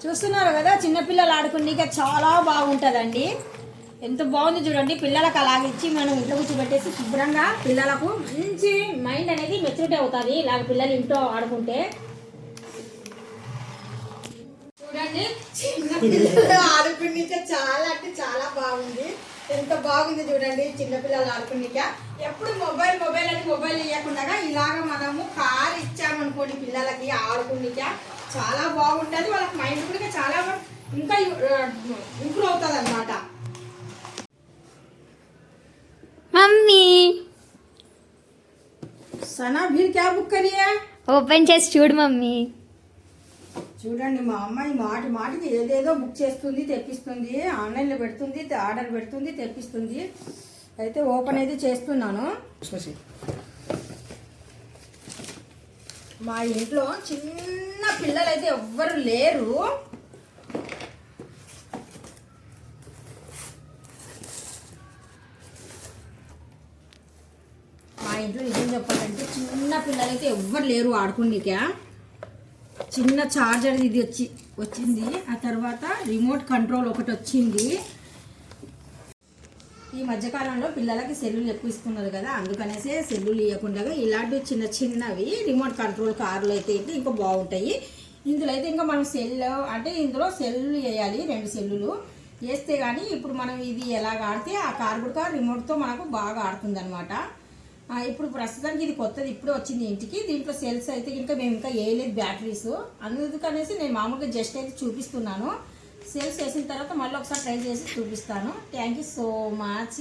చూస్తున్నారు కదా, చిన్నపిల్లలు ఆడుకునేకి చాలా బాగుంటుందండి. ఎంత బాగుంది చూడండి. పిల్లలకు అలాగిచ్చి మనం ఇంట్లో కూర్చోబెట్టేసి శుభ్రంగా పిల్లలకు మంచి మైండ్ అనేది మెచ్యూరిటీ అవుతుంది. ఇలాగ పిల్లలు ఇంట్లో ఆడుకుంటే చూడండి, చిన్నపిల్లలు ఆడుకునేక చాలా అంటే చాలా బాగుంది. ఎంత బాగుంది చూడండి. చిన్నపిల్లలు ఆడుకునేక ఎప్పుడు మొబైల్ అని మొబైల్ ఇవ్వకుండా ఇలాగ మనము కార్ ఇచ్చామనుకోండి పిల్లలకి ఆడుకునేక చాలా బాగుంటుంది. వాళ్ళకి మైండ్ కూడా చాలా ఇంకా ఇంప్రూవ్ అవుతుంది అన్నమాట. మమ్మీ సనా మీరు క్యా బుక్ కరియా? ఓపెన్ చేసి చూడు మమ్మీ. చూడండి, మా అమ్మాయి మాటికి ఏదేదో బుక్ చేస్తుంది, తెప్పిస్తుంది, ఆన్లైన్లో పెడుతుంది, ఆర్డర్ పెడుతుంది, తెప్పిస్తుంది. అయితే ఓపెన్ అయితే చేస్తున్నాను. మా ఇంట్లో చిన్న పిల్లలు అయితే ఎవ్వరు లేరు. మా ఇంట్లో నిజం చెప్పాలంటే చిన్న పిల్లలు అయితే ఎవ్వరు లేరు ఆడుకోనిక. చిన్న చార్జర్ ఇది వచ్చింది. ఆ తర్వాత రిమోట్ కంట్రోల్ ఒకటి వచ్చింది. ఈ మధ్యకాలంలో పిల్లలకి సెల్లులు ఎక్కువ ఇస్తున్నారు కదా, అందుకనేసి సెల్లులు ఇవ్వకుండా ఇలాంటి చిన్నవి రిమోట్ కంట్రోల్ కార్లు అయితే ఇంకా బాగుంటాయి. ఇందులో అయితే ఇంకా మనం అంటే ఇందులో సెల్లులు వేయాలి, 2 సెల్లులు వేస్తే కానీ ఇప్పుడు మనం ఇది ఎలాగ ఆడితే ఆ కార్ కూడా రిమోట్తో మనకు బాగా ఆడుతుంది అనమాట. ఇప్పుడు ప్రస్తుతానికి ఇది కొత్తది ఇప్పుడే వచ్చింది ఇంటికి. దీంట్లో సెల్స్ అయితే ఇంకా మేము ఇంకా వేయలేదు, బ్యాటరీస్. అందుకనేసి నేను మామూలుగా జస్ట్ అయితే చూపిస్తున్నాను. సేల్స్ చేసిన తర్వాత మళ్ళీ ఒకసారి ట్రై చేసి చూపిస్తాను. Thank you so much.